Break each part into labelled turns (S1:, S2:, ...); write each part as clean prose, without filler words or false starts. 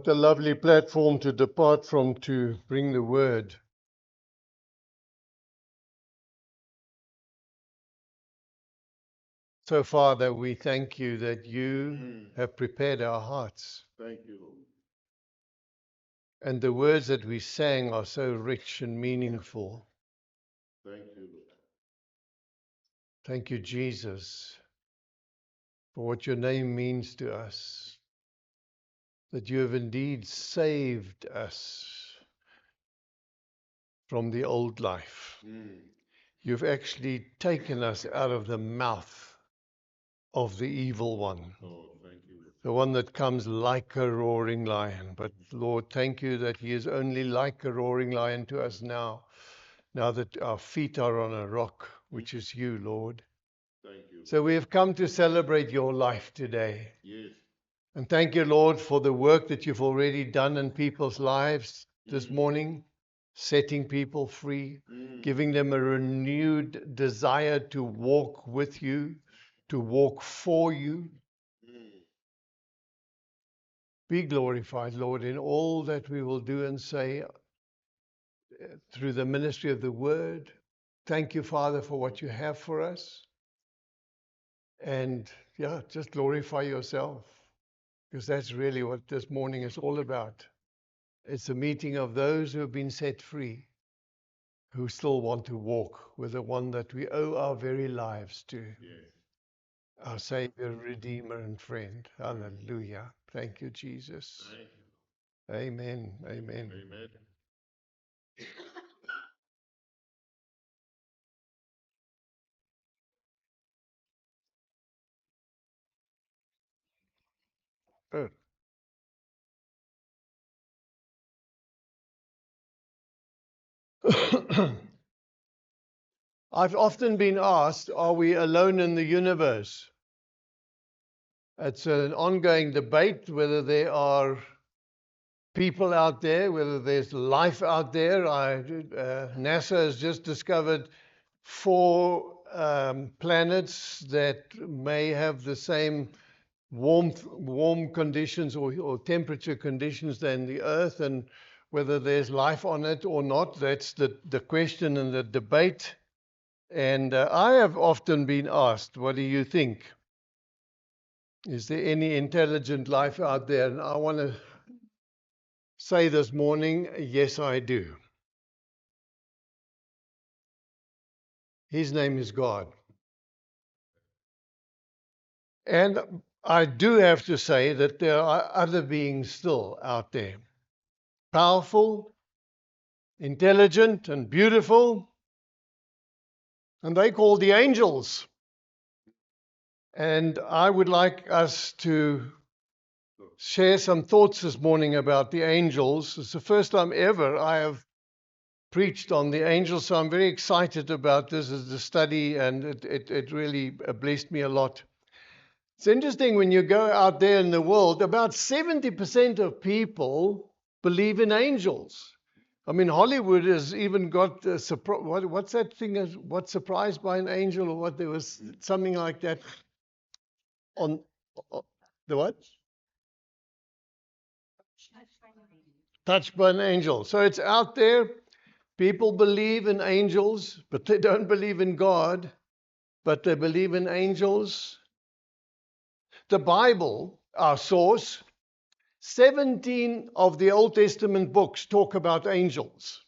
S1: What a lovely platform to depart from to bring the word. So, Father, we thank you that you have prepared our hearts.
S2: Thank you, Lord.
S1: And the words that we sang are so rich and meaningful.
S2: Thank you, Lord.
S1: Thank you, Jesus, for what your name means to us. That you have indeed saved us from the old life. You've actually taken us out of the mouth of the evil one.
S2: Oh, thank you, Lord.
S1: The one that comes like a roaring lion. But Lord, thank you that he is only like a roaring lion to us now that our feet are on a rock, which is you, Lord.
S2: Thank you.
S1: So we have come to celebrate your life today.
S2: Yes.
S1: And thank you, Lord, for the work that you've already done in people's lives this morning, setting people free, giving them a renewed desire to walk with you, to walk for you. Be glorified, Lord, in all that we will do and say through the ministry of the word. Thank you, Father, for what you have for us. And just glorify yourself, because that's really what this morning is all about. It's a meeting of those who have been set free, who still want to walk with the one that we owe our very lives to.
S2: Yes.
S1: Our Savior, Redeemer, and friend. Hallelujah. Thank you, Jesus.
S2: Thank you.
S1: Amen. Amen.
S2: Amen.
S1: Good. I've often been asked, are we alone in the universe? It's an ongoing debate whether there are people out there, whether there's life out there. NASA has just discovered 4 planets that may have the same warm conditions or temperature conditions than the Earth, and whether there's life on it or not, that's the question and the debate. And I have often been asked, what do you think? Is there any intelligent life out there? And I want to say this morning, yes, I do. His name is God. And I do have to say that there are other beings still out there. Powerful, intelligent, and beautiful. And they call the angels. And I would like us to share some thoughts this morning about the angels. It's the first time ever I have preached on the angels, so I'm very excited about this as a study, and it really blessed me a lot. It's interesting when you go out there in the world, about 70% of people believe in angels. I mean, Hollywood has even got what's that thing? What's surprised by an angel, or what? There was something like that on the what? Touched by an angel. So it's out there. People believe in angels, but they don't believe in God, but they believe in angels. The Bible, our source, 17 of the Old Testament books talk about angels.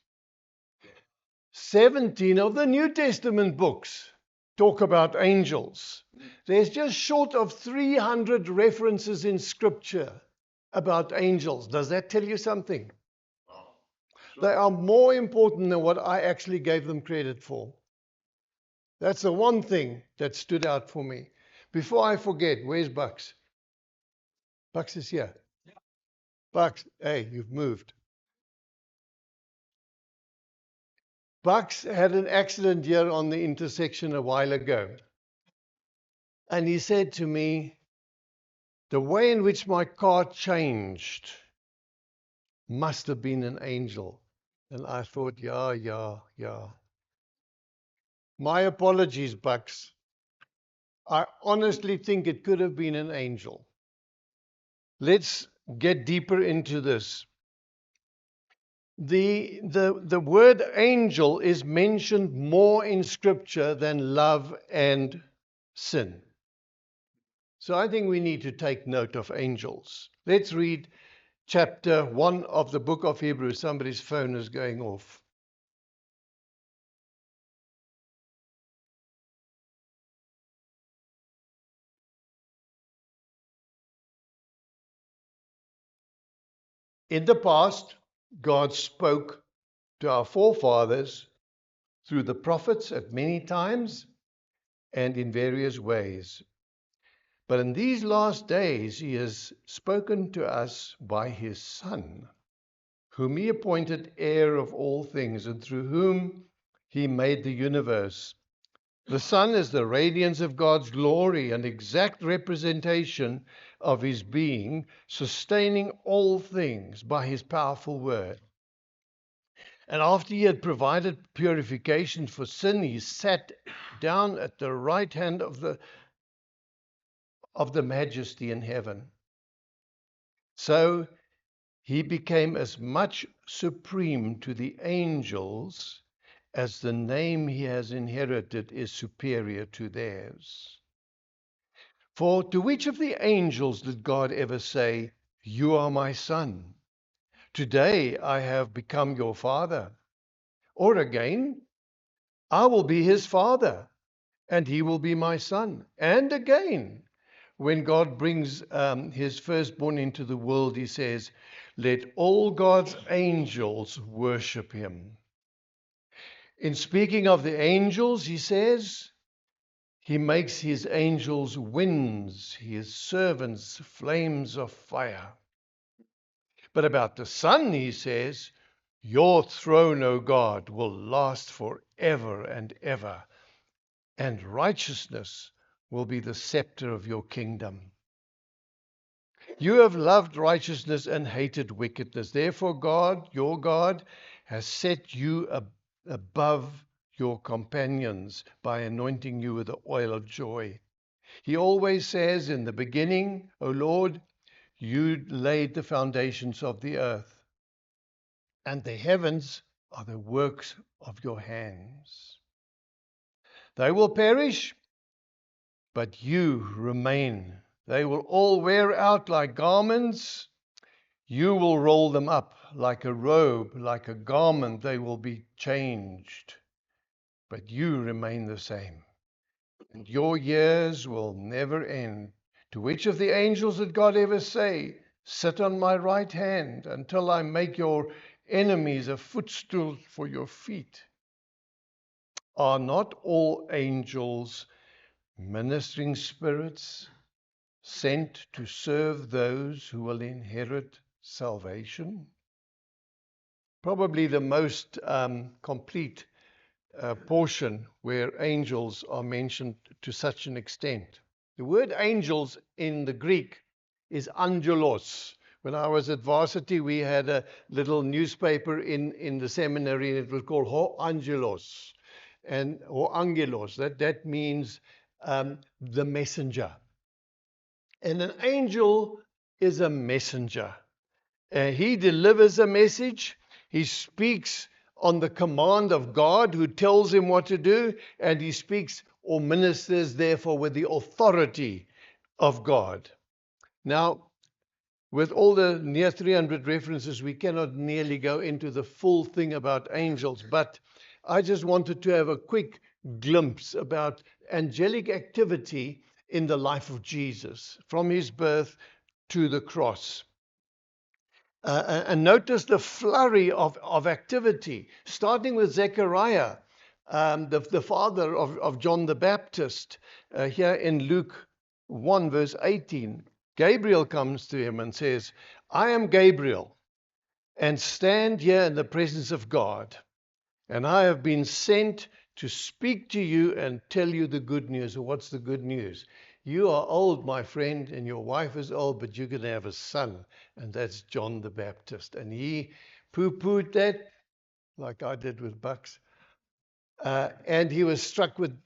S1: 17 of the New Testament books talk about angels. There's just short of 300 references in Scripture about angels. Does that tell you something? They are more important than what I actually gave them credit for. That's the one thing that stood out for me. Before I forget, where's Bucks? Bucks is here. Bucks, hey, you've moved. Bucks had an accident here on the intersection a while ago. And he said to me, the way in which my car changed must have been an angel. And I thought, yeah. My apologies, Bucks. I honestly think it could have been an angel. Let's get deeper into this. The word angel is mentioned more in Scripture than love and sin. So I think we need to take note of angels. Let's read chapter 1 of the book of Hebrews. Somebody's phone is going off. In the past, God spoke to our forefathers through the prophets at many times and in various ways. But in these last days, he has spoken to us by his Son, whom he appointed heir of all things, and through whom he made the universe. The Son is the radiance of God's glory and exact representation of his being, sustaining all things by his powerful word. And after he had provided purification for sin, he sat down at the right hand of the majesty in heaven. So he became as much supreme to the angels as the name he has inherited is superior to theirs. For to which of the angels did God ever say, "You are my son. Today I have become your father"? Or again, "I will be his father, and he will be my son"? And again, when God brings his firstborn into the world, he says, "Let all God's angels worship him." In speaking of the angels, he says, he makes his angels winds, his servants flames of fire. But about the Son, he says, "Your throne, O God, will last forever and ever, and righteousness will be the scepter of your kingdom. You have loved righteousness and hated wickedness. Therefore, God, your God, has set you above your companions by anointing you with the oil of joy." He always says in the beginning, "O Lord, you laid the foundations of the earth, and the heavens are the works of your hands. They will perish, but you remain. They will all wear out like garments. You will roll them up like a robe, like a garment. They will be changed, but you remain the same, and your years will never end. To which of the angels did God ever say, "Sit on my right hand until I make your enemies a footstool for your feet"? Are not all angels ministering spirits sent to serve those who will inherit salvation? Probably the most complete portion where angels are mentioned to such an extent. The word angels in the Greek is angelos. When I was at varsity, we had a little newspaper in the seminary, and it was called Ho Angelos. And Ho Angelos, that means the messenger. And an angel is a messenger. He delivers a message. He speaks on the command of God, who tells him what to do, and he speaks or ministers, therefore, with the authority of God. Now, with all the near 300 references, we cannot nearly go into the full thing about angels, but I just wanted to have a quick glimpse about angelic activity in the life of Jesus, from his birth to the cross. And notice the flurry of activity, starting with Zechariah, the father of John the Baptist. Here in Luke 1, verse 18, Gabriel comes to him and says, "I am Gabriel, and stand here in the presence of God, and I have been sent to speak to you and tell you the good news." So what's the good news? You are old, my friend, and your wife is old, but you're going to have a son, and that's John the Baptist. And he poo-pooed that, like I did with Bucks, and he was struck with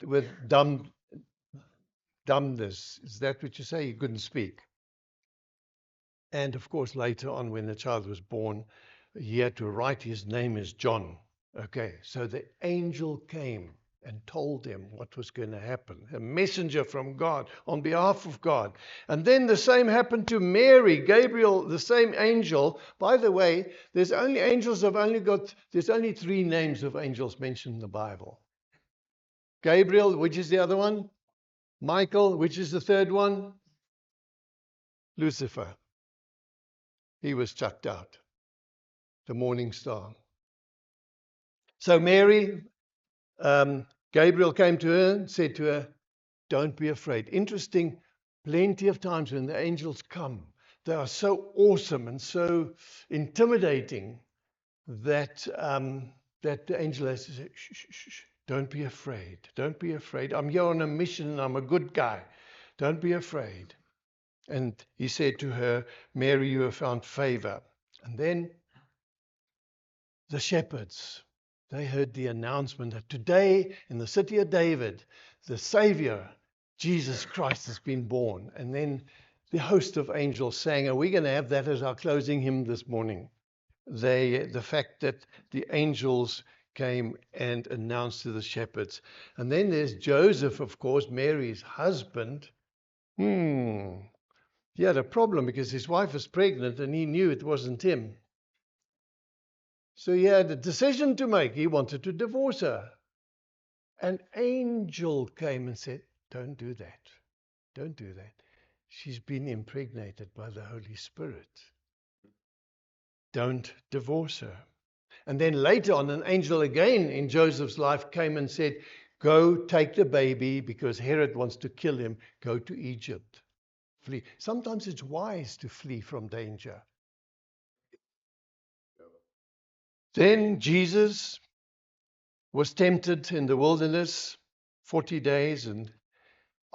S1: dumbness. Is that what you say? He couldn't speak. And of course, later on, when the child was born, he had to write his name as John. Okay, so the angel came and told them what was going to happen. A messenger from God on behalf of God. And then the same happened to Mary. Gabriel, the same angel. By the way, there's only 3 names of angels mentioned in the Bible. Gabriel, which is the other one? Michael, which is the third one? Lucifer. He was chucked out. The morning star. So Mary, Gabriel came to her and said to her, don't be afraid. Interesting, plenty of times when the angels come, they are so awesome and so intimidating that, that the angel has to say, shh, shh, shh, shh, don't be afraid. Don't be afraid. I'm here on a mission and I'm a good guy. Don't be afraid. And he said to her, Mary, you have found favor. And then the shepherds, they heard the announcement that today in the city of David, the Savior, Jesus Christ, has been born. And then the host of angels sang, and we're going to have that as our closing hymn this morning. The fact that the angels came and announced to the shepherds. And then there's Joseph, of course, Mary's husband. He had a problem because his wife was pregnant and he knew it wasn't him. So he had a decision to make. He wanted to divorce her. An angel came and said, don't do that. Don't do that. She's been impregnated by the Holy Spirit. Don't divorce her. And then later on, an angel again in Joseph's life came and said, go take the baby because Herod wants to kill him. Go to Egypt. Flee. Sometimes it's wise to flee from danger. Then Jesus was tempted in the wilderness 40 days, and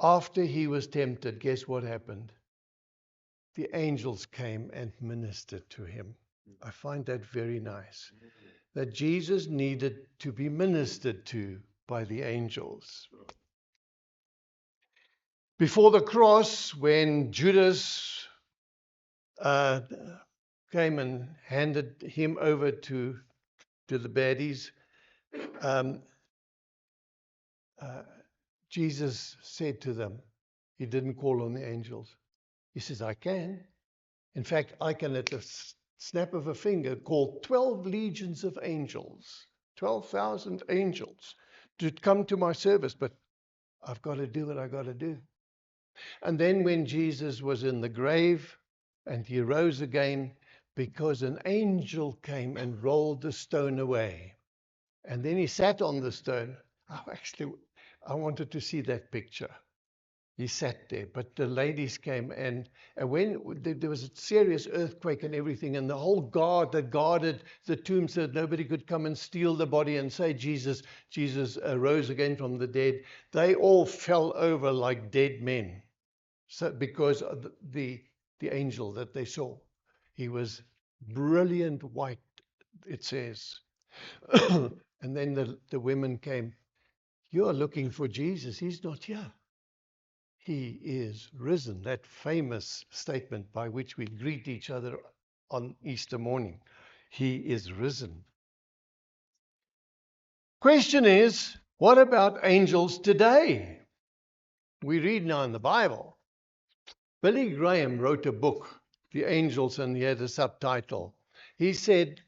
S1: after he was tempted, guess what happened? The angels came and ministered to him. I find that very nice, that Jesus needed to be ministered to by the angels. Before the cross, when Judas came and handed him over to the baddies, Jesus said to them, he didn't call on the angels. He says, I can. In fact, I can at the snap of a finger call 12 legions of angels, 12,000 angels to come to my service, but I've got to do what I've got to do. And then when Jesus was in the grave and he rose again, because an angel came and rolled the stone away. And then he sat on the stone. I wanted to see that picture. He sat there, but the ladies came, and when there was a serious earthquake and everything, and the whole guard that guarded the tomb said nobody could come and steal the body and say Jesus rose again from the dead. They all fell over like dead men, so because of the angel that they saw. He was brilliant white, it says. And then the women came. You are looking for Jesus. He's not here. He is risen. That famous statement by which we greet each other on Easter morning. He is risen. Question is, what about angels today? We read now in the Bible. Billy Graham wrote a book, The Angels, and he had a subtitle. He said,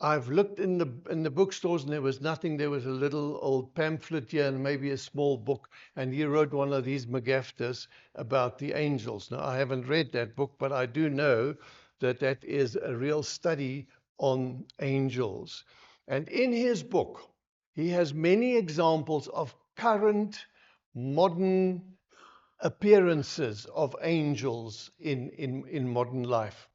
S1: I've looked in the bookstores and there was nothing. There was a little old pamphlet here and maybe a small book. And he wrote one of these Magaftas about the angels. Now, I haven't read that book, but I do know that that is a real study on angels. And in his book, he has many examples of current modern appearances of angels in modern life.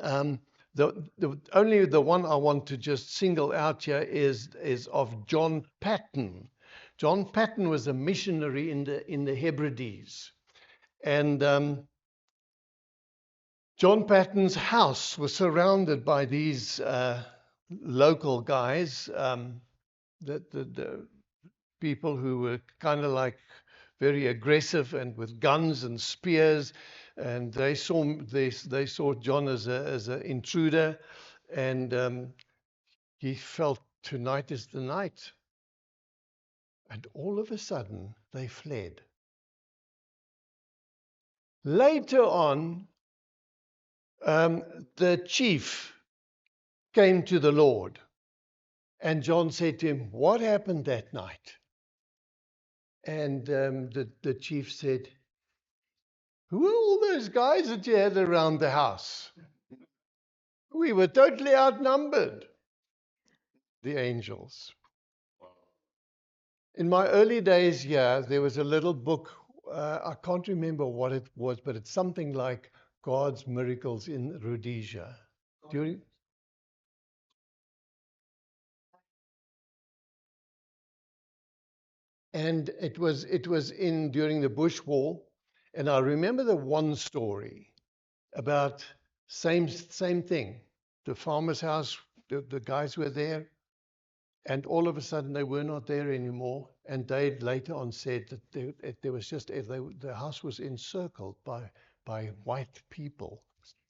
S1: Only the one I want to just single out here is of John Paton. John Paton was a missionary in the Hebrides, and John Paton's house was surrounded by these local guys, the people who were kind of like very aggressive and with guns and spears. and they saw John as an intruder, and he felt tonight is the night. And all of a sudden, they fled. Later on, the chief came to the Lord, and John said to him, "What happened that night?" And the chief said, "Who are all those guys that you had around the house? We were totally outnumbered." The angels. In my early days here, there was a little book. I can't remember what it was, but it's something like God's Miracles in Rhodesia. And it was in during the Bush War, and I remember the one story about same thing. The farmer's house, the guys were there, and all of a sudden they were not there anymore. And they later on said that there was just the house was encircled by white people,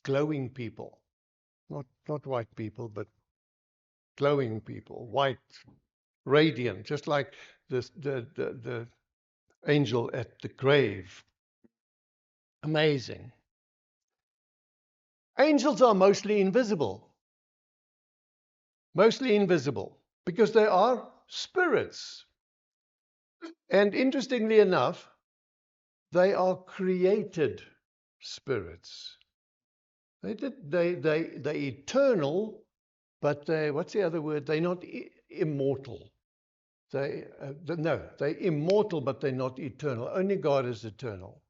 S1: glowing people, not white people, but glowing people, white, radiant, just like the angel at the grave. Amazing. Angels are mostly invisible because they are spirits. And interestingly enough, they are created spirits. They're eternal, but what's the other word? They're not immortal. They're immortal, but they're not eternal. Only God is eternal.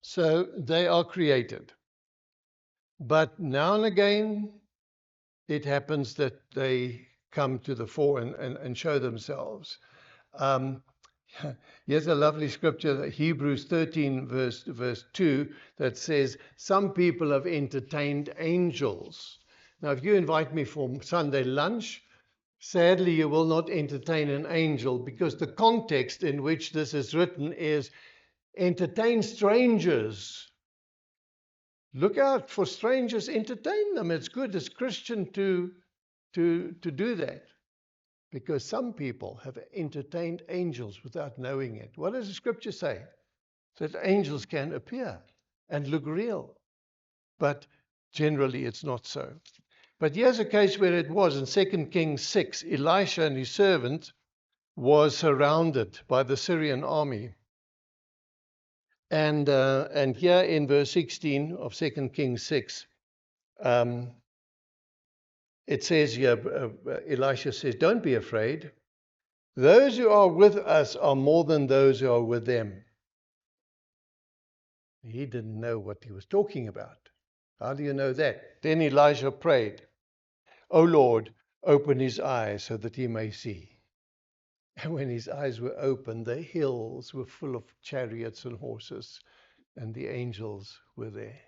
S1: So they are created. But now and again, it happens that they come to the fore and show themselves. Here's a lovely scripture, Hebrews 13, verse 2, that says, "Some people have entertained angels." Now, if you invite me for Sunday lunch, sadly, you will not entertain an angel, because the context in which this is written is entertain strangers. Look out for strangers, entertain them. It's good as Christian to do that, because some people have entertained angels without knowing it. What does the scripture say? That angels can appear and look real, but generally it's not so. But here's a case where it was in 2 Kings 6. Elisha and his servant was surrounded by the Syrian army. And here in verse 16 of 2 Kings 6, it says here, Elisha says, "Don't be afraid. Those who are with us are more than those who are with them." He didn't know what he was talking about. How do you know that? Then Elijah prayed, "O Lord, open his eyes so that he may see." And when his eyes were opened, the hills were full of chariots and horses, and the angels were there.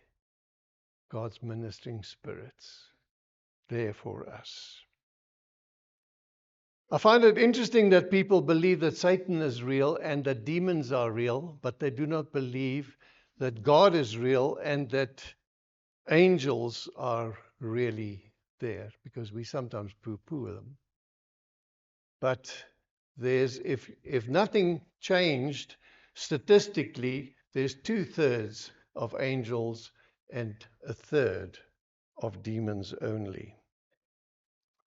S1: God's ministering spirits there for us. I find it interesting that people believe that Satan is real and that demons are real, but they do not believe that God is real and that angels are really there, because we sometimes poo-poo them. But if nothing changed, statistically, there's 2/3 of angels and 1/3 of demons only.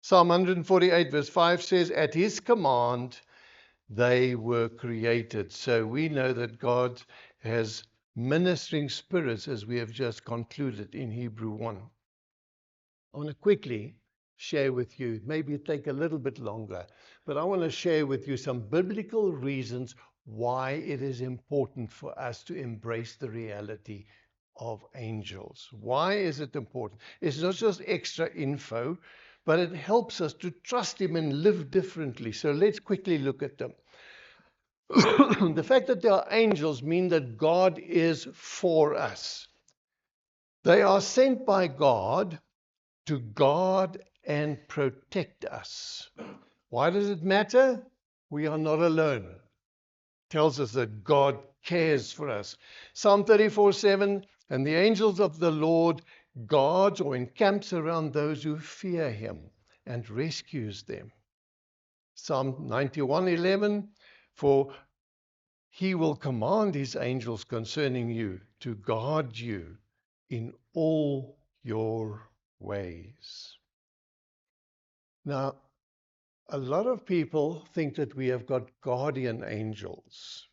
S1: Psalm 148 verse 5 says, "At his command they were created." So we know that God has ministering spirits, as we have just concluded in Hebrew 1. I want to quickly share with you, maybe take a little bit longer, but I want to share with you some biblical reasons why it is important for us to embrace the reality of angels. Why is it important? It's not just extra info, but it helps us to trust him and live differently. So let's quickly look at them. The fact that they are angels means that God is for us. They are sent by God to guard and protect us. Why does it matter? We are not alone. It tells us that God cares for us. Psalm 34:7, and the angels of the Lord guards or encamps around those who fear him and rescues them. Psalm 91:11, for he will command his angels concerning you to guard you in all your ways. Now, a lot of people think that we have got guardian angels.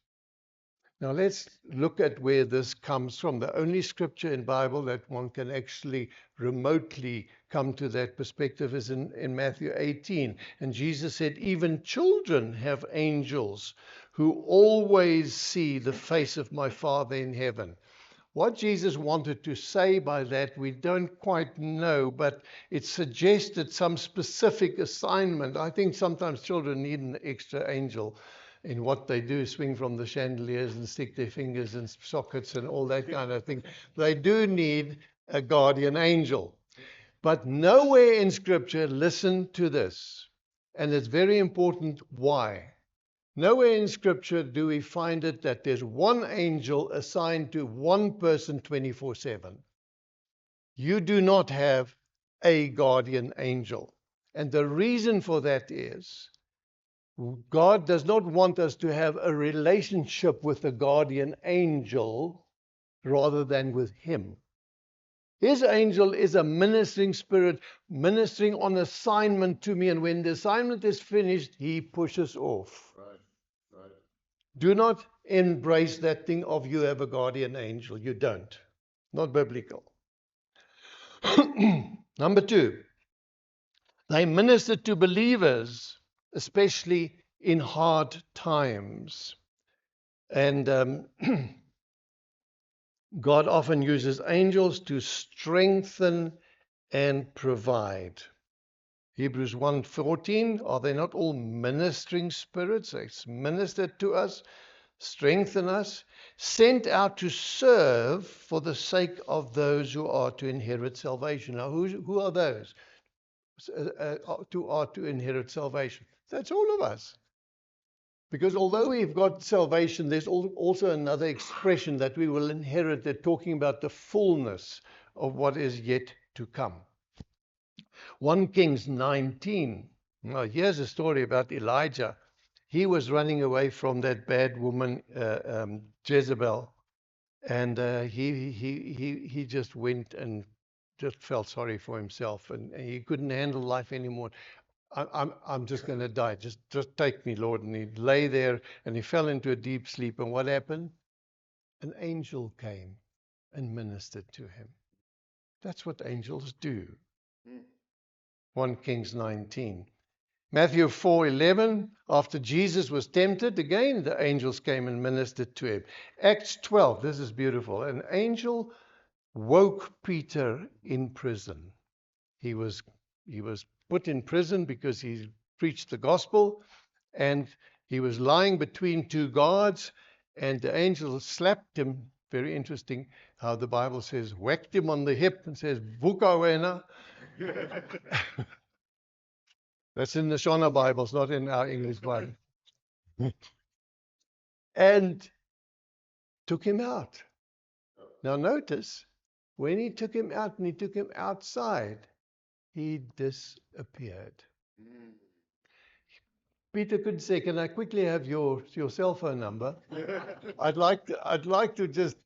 S1: Now let's look at where this comes from. The only scripture in Bible that one can actually remotely come to that perspective is in Matthew 18. And Jesus said, even children have angels who always see the face of my Father in heaven. What Jesus wanted to say by that, we don't quite know, but it suggested some specific assignment. I think sometimes children need an extra angel in what they do, swing from the chandeliers and stick their fingers in sockets and all that kind of thing. They do need a guardian angel. But nowhere in Scripture, listen to this, and it's very important why. Nowhere in Scripture do we find it that there's one angel assigned to one person 24/7. You do not have a guardian angel. And the reason for that is God does not want us to have a relationship with a guardian angel rather than with him. His angel is a ministering spirit, ministering on assignment to me. And when the assignment is finished, he pushes off.
S2: Right, right.
S1: Do not embrace that thing of you have a guardian angel. You don't. Not biblical. Number 2, they minister to believers, especially in hard times. And God often uses angels to strengthen and provide. Hebrews 1:14, are they not all ministering spirits? It's ministered to us, strengthen us, sent out to serve for the sake of those who are to inherit salvation. Now, who are those who are to inherit salvation? That's all of us. Because although we've got salvation, there's also another expression that we will inherit. They're talking about the fullness of what is yet to come. 1 Kings 19. Now, here's a story about Elijah. He was running away from that bad woman, Jezebel, and he just went and just felt sorry for himself, and he couldn't handle life anymore. I'm just going to die. Just take me, Lord. And he lay there and he fell into a deep sleep. And what happened? An angel came and ministered to him. That's what angels do. 1 Kings 19. Matthew 4:11, after Jesus was tempted, again the angels came and ministered to him. Acts 12, this is beautiful. An angel woke Peter in prison. He was put in prison because he preached the gospel, and he was lying between two guards, and the angel slapped him. Very interesting how the Bible says, whacked him on the hip and says, Vuka wena. That's in the Shona Bibles, not in our English Bible. And took him out. Now notice, when he took him out and he took him outside, he disappeared. Peter could say, can I quickly have your cell phone number? I'd like to just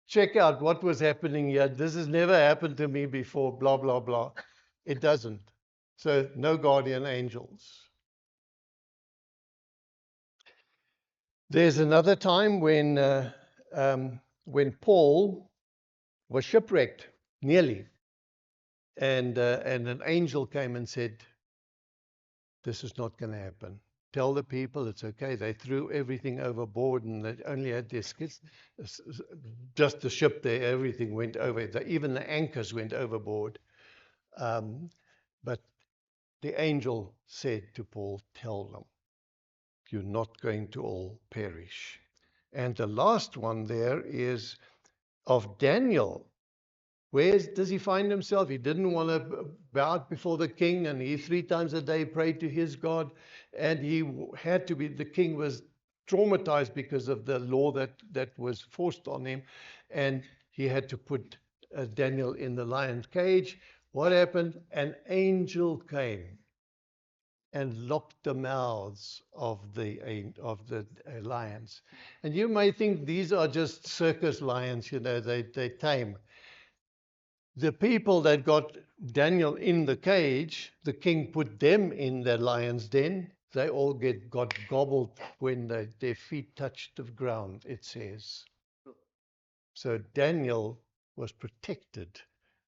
S1: check out what was happening here. This has never happened to me before, blah, blah, blah. It doesn't. So no guardian angels. There's another time when Paul was shipwrecked, nearly. And an angel came and said, this is not going to happen. Tell the people it's okay. They threw everything overboard and they only had their skids. Just the ship there, everything went over. Even the anchors went overboard. But the angel said to Paul, tell them, you're not going to all perish. And the last one there is of Daniel. Where does he find himself? He didn't want to bow before the king, and he 3 times a day prayed to his God, and he had to be, the king was traumatized because of the law that was forced on him, and he had to put Daniel in the lion's cage. What happened? An angel came and locked the mouths of the lions. And you may think these are just circus lions, they tame. The people that got Daniel in the cage, the king put them in the lion's den. They all got gobbled when their feet touched the ground, it says. So Daniel was protected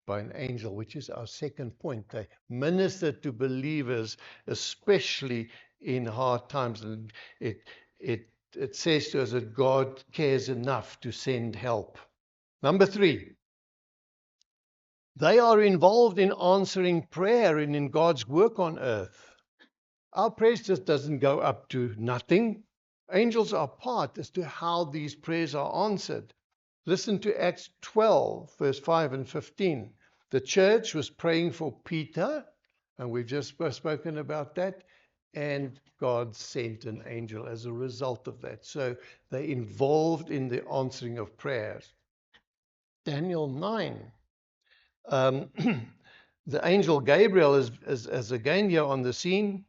S1: by an angel, which is our second point. They ministered to believers, especially in hard times. And it says to us that God cares enough to send help. Number 3, they are involved in answering prayer and in God's work on earth. Our prayers just doesn't go up to nothing. Angels are part as to how these prayers are answered. Listen to Acts 12, verse 5 and 15. The church was praying for Peter, and we've just spoken about that, and God sent an angel as a result of that. So they're involved in the answering of prayers. Daniel 9. The angel Gabriel is again here on the scene,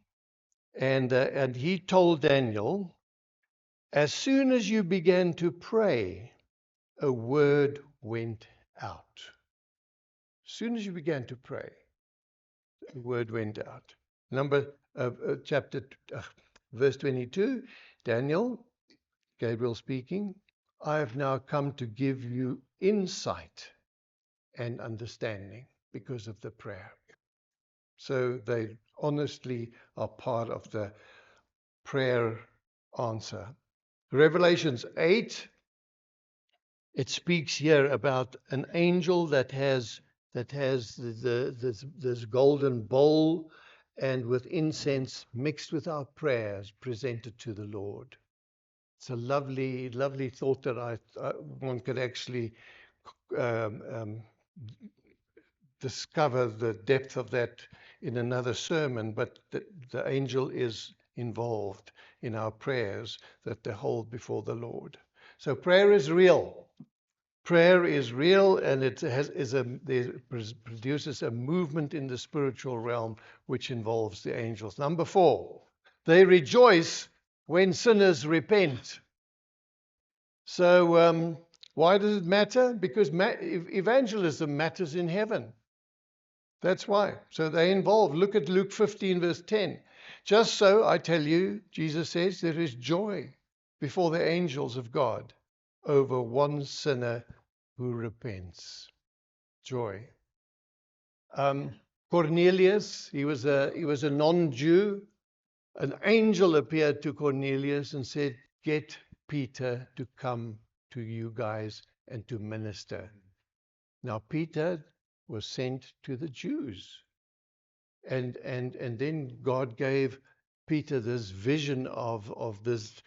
S1: and he told Daniel, as soon as you began to pray, a word went out. As soon as you began to pray, a word went out. Verse 22, Daniel, Gabriel speaking, I have now come to give you insight and understanding because of the prayer. So they honestly are part of the prayer answer. Revelations 8, it speaks here about an angel that has this golden bowl, and with incense mixed with our prayers presented to the Lord. It's a lovely, lovely thought that one could actually discover the depth of that in another sermon, but the angel is involved in our prayers that they hold before the Lord. So prayer is real. Prayer is real, and it produces a movement in the spiritual realm which involves the angels. Number 4, they rejoice when sinners repent. So why does it matter? Because evangelism matters in heaven. That's why. So they're involved. Look at Luke 15, verse 10. Just so, I tell you, Jesus says, there is joy before the angels of God over one sinner who repents. Joy. Cornelius, he was a non-Jew. An angel appeared to Cornelius and said, get Peter to come to you guys and to minister. Now Peter was sent to the Jews. And then God gave Peter this vision of this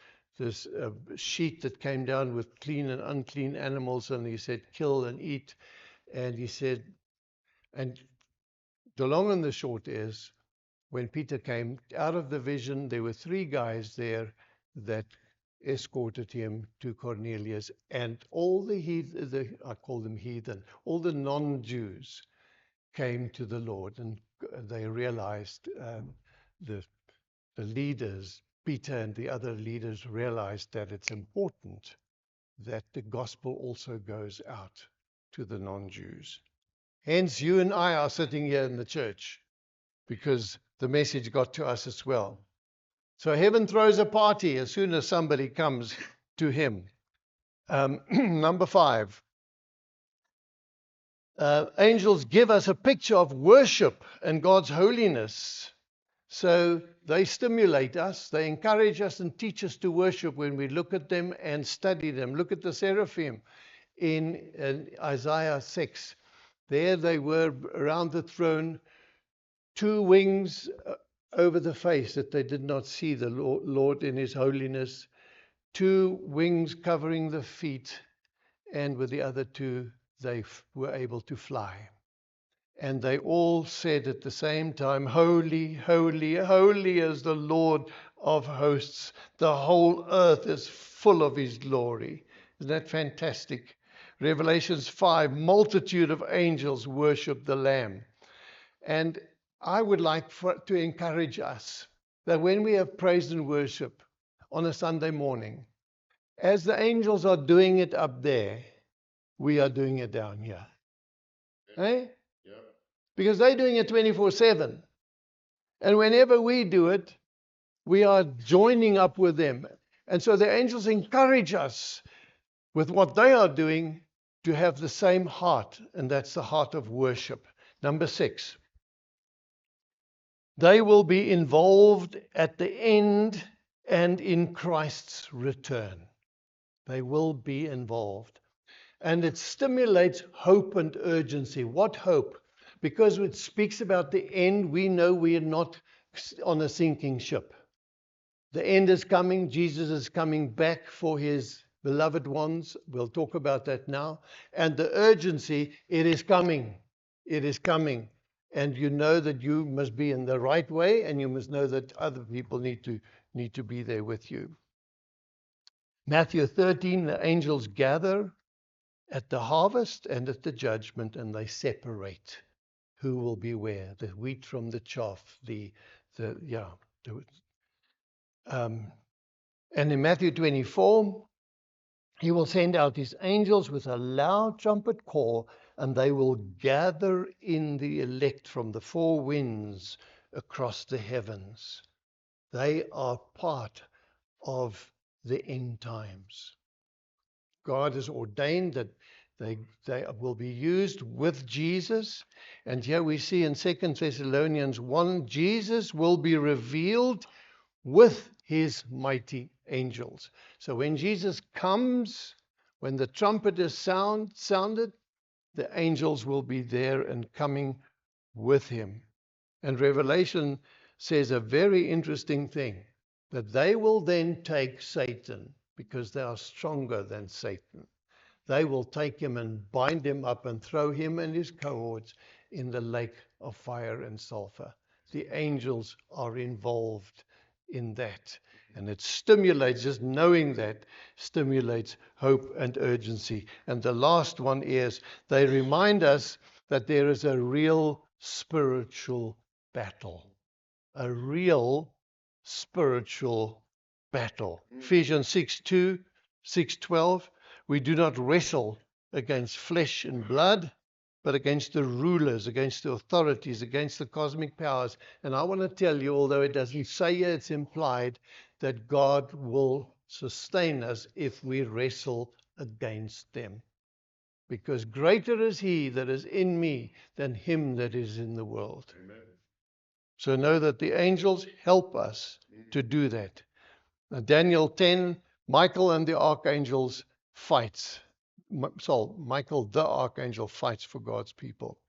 S1: sheet that came down with clean and unclean animals, and he said, kill and eat. And he said, and the long and the short is, when Peter came out of the vision, there were 3 guys there that escorted him to Cornelius, and all I call them heathen, all the non-Jews came to the Lord, and they realized, the leaders, Peter and the other leaders realized that it's important that the gospel also goes out to the non-Jews. Hence, you and I are sitting here in the church because the message got to us as well. So heaven throws a party as soon as somebody comes to him. Number 5. Angels give us a picture of worship and God's holiness. So they stimulate us, they encourage us and teach us to worship when we look at them and study them. Look at the seraphim in Isaiah 6. There they were around the throne, 2 wings over the face that they did not see the Lord in his holiness, 2 wings covering the feet, and with the other 2 they were able to fly. And they all said at the same time, holy, holy, holy is the Lord of hosts. The whole earth is full of his glory. Isn't that fantastic? Revelations 5, multitude of angels worship the Lamb. And I would like to encourage us that when we have praise and worship on a Sunday morning, as the angels are doing it up there, we are doing it down here. Eh?
S2: Yeah.
S1: Because they're doing it 24/7. And whenever we do it, we are joining up with them. And so the angels encourage us with what they are doing to have the same heart, and that's the heart of worship. Number 6. They will be involved at the end and in Christ's return. They will be involved. And it stimulates hope and urgency. What hope? Because it speaks about the end, we know we are not on a sinking ship. The end is coming. Jesus is coming back for his beloved ones. We'll talk about that now. And the urgency, it is coming. It is coming. And you know that you must be in the right way, and you must know that other people need to be there with you. Matthew 13, the angels gather at the harvest and at the judgment, and they separate who will be where, the wheat from the chaff, and in Matthew 24, he will send out his angels with a loud trumpet call, and they will gather in the elect from the four winds across the heavens. They are part of the end times. God has ordained that they will be used with Jesus. And here we see in 2 Thessalonians 1, Jesus will be revealed with his mighty angels. So when Jesus comes, when the trumpet is sounded, the angels will be there and coming with him. And Revelation says a very interesting thing, that they will then take Satan, because they are stronger than Satan. They will take him and bind him up and throw him and his cohorts in the lake of fire and sulfur. The angels are involved in that. And it stimulates, just knowing that stimulates hope and urgency. And the last one is, they remind us that there is a real spiritual battle. A real spiritual battle. Ephesians 6:2, 6:12, we do not wrestle against flesh and blood, but against the rulers, against the authorities, against the cosmic powers. And I want to tell you, although it doesn't say it, it's implied that God will sustain us if we wrestle against them. Because greater is he that is in me than him that is in the world.
S2: Amen.
S1: So know that the angels help us to do that. Now, Daniel 10, Michael and the archangels fights. Michael the archangel fights for God's people.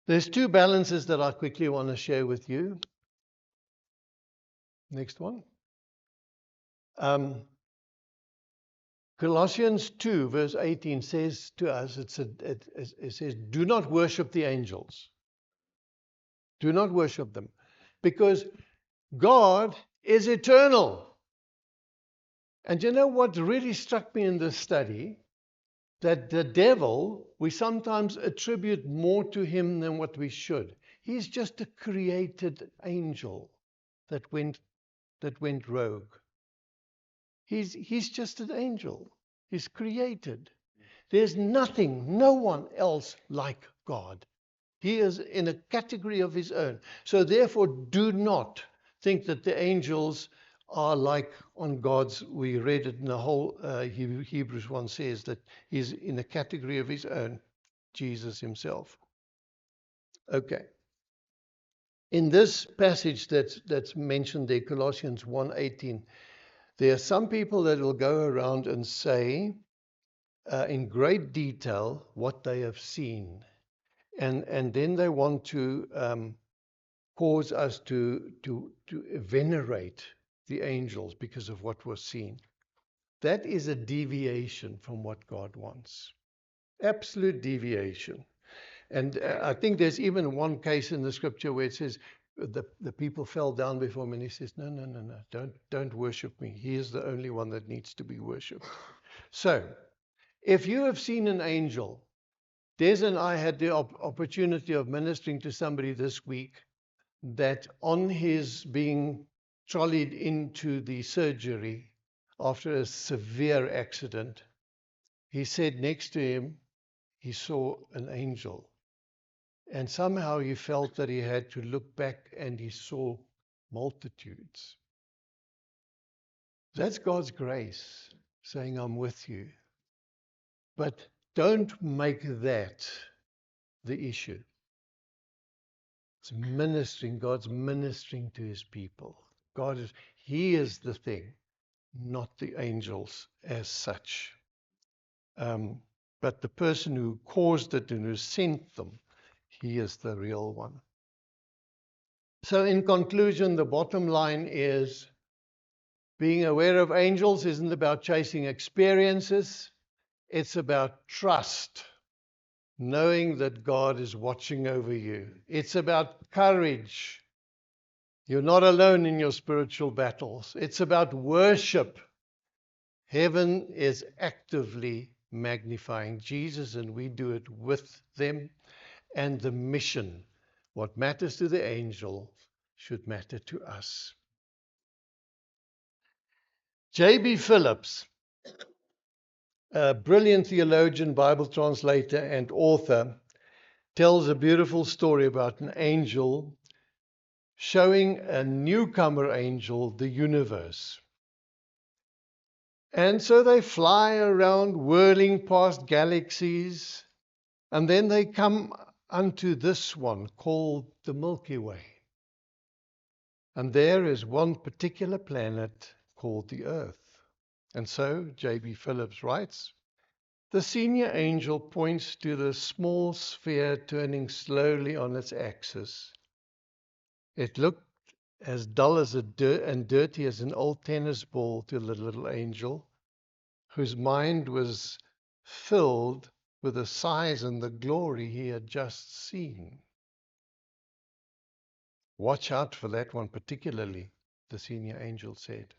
S1: There's two balances that I quickly want to share with you. Next one. Colossians 2, verse 18 says to us, it says, do not worship the angels. Do not worship them. Because God is eternal. And you know what really struck me in this study? That the devil, we sometimes attribute more to him than what we should. He's just a created angel that went rogue. He's just an angel. He's created. There's nothing, no one else like God. He is in a category of his own. So therefore, do not think that the angels are like on God's. We read it in the whole Hebrews 1 says that he's in a category of his own, Jesus himself. Okay. In this passage that's mentioned there, Colossians 1:18, there are some people that will go around and say in great detail what they have seen. And then they want to cause us to venerate the angels because of what was seen. That is a deviation from what God wants. Absolute deviation. And I think there's even one case in the scripture where it says, the people fell down before him, and he says, no, don't worship me. He is the only one that needs to be worshipped. So, if you have seen an angel, Des and I had the opportunity of ministering to somebody this week that on his being trolleyed into the surgery after a severe accident, he said next to him he saw an angel. And somehow he felt that he had to look back, and he saw multitudes. That's God's grace saying, I'm with you. But don't make that the issue. It's ministering. God's ministering to his people. He is the thing, not the angels as such. But the person who caused it and who sent them, he is the real one. So in conclusion, the bottom line is being aware of angels isn't about chasing experiences. It's about trust, knowing that God is watching over you. It's about courage. You're not alone in your spiritual battles. It's about worship. Heaven is actively magnifying Jesus, and we do it with them. And the mission, what matters to the angel, should matter to us. J.B. Phillips, a brilliant theologian, Bible translator, and author, tells a beautiful story about an angel showing a newcomer angel the universe. And so they fly around, whirling past galaxies, and then they come unto this one called the Milky Way. And there is one particular planet called the Earth. And so J.B. Phillips writes, the senior angel points to the small sphere turning slowly on its axis. It looked as dull and dirty as an old tennis ball to the little angel, whose mind was filled with the size and the glory he had just seen. Watch out for that one particularly, the senior angel said.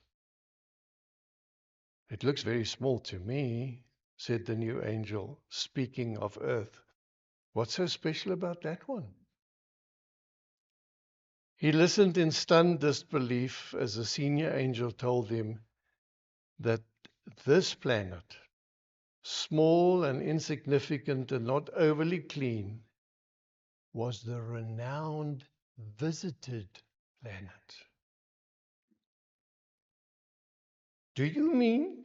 S1: It looks very small to me, said the new angel, speaking of Earth. What's so special about that one? He listened in stunned disbelief as the senior angel told him that this planet, small and insignificant and not overly clean, was the renowned visited planet. Do you mean,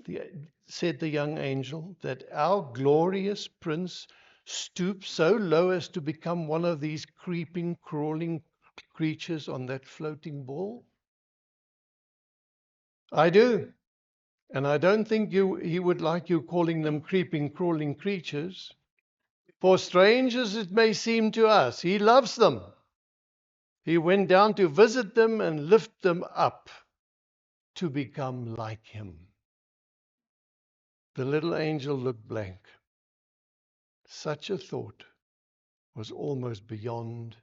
S1: said the young angel, that our glorious prince stooped so low as to become one of these creeping, crawling creatures on that floating ball? I do. And I don't think he would like you calling them creeping, crawling creatures. For strange as it may seem to us, he loves them. He went down to visit them and lift them up to become like him. The little angel looked blank. Such a thought was almost beyond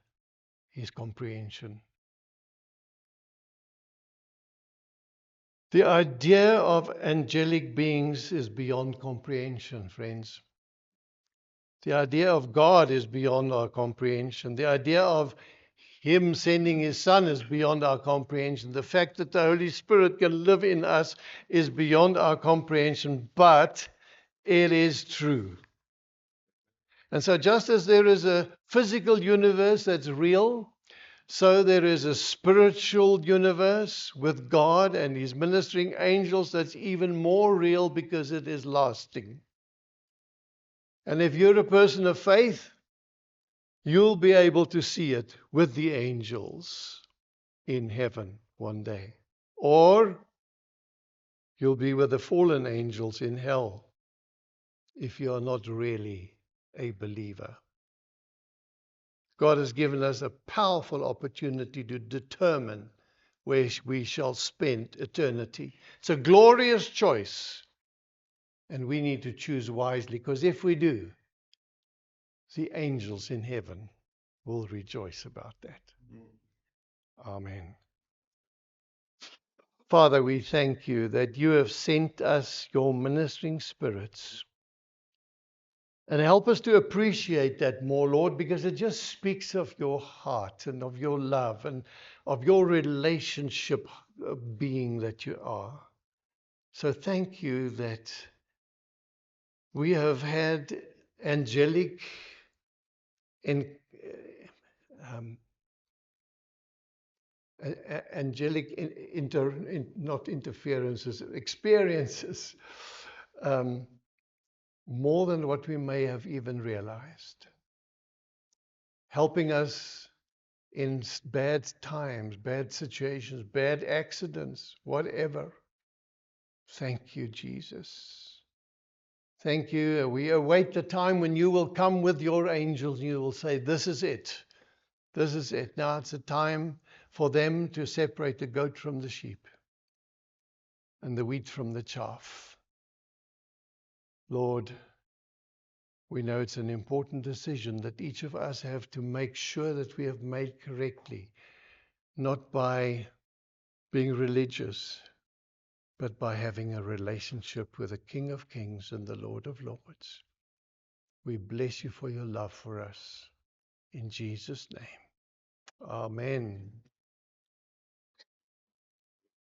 S1: his comprehension. The idea of angelic beings is beyond comprehension, friends. The idea of God is beyond our comprehension. The idea of Him sending His Son is beyond our comprehension. The fact that the Holy Spirit can live in us is beyond our comprehension, but it is true. And so just as there is a physical universe that's real, so there is a spiritual universe with God and His ministering angels that's even more real because it is lasting. And if you're a person of faith, you'll be able to see it with the angels in heaven one day. Or you'll be with the fallen angels in hell if you are not really a believer. God has given us a powerful opportunity to determine where we shall spend eternity. It's a glorious choice, and we need to choose wisely, because if we do, the angels in heaven will rejoice about that. Amen. Father, we thank you that you have sent us your ministering spirits. And help us to appreciate that more, Lord, because it just speaks of your heart and of your love and of your relationship being that you are. So thank you that we have had angelic and not interferences, experiences, more than what we may have even realized. Helping us in bad times, bad situations, bad accidents, whatever. Thank you, Jesus. Thank you. We await the time when you will come with your angels and you will say, this is it. This is it. Now it's a time for them to separate the goat from the sheep and the wheat from the chaff. Lord, we know it's an important decision that each of us have to make sure that we have made correctly, not by being religious, but by having a relationship with the King of Kings and the Lord of Lords. We bless you for your love for us. In Jesus' name. Amen.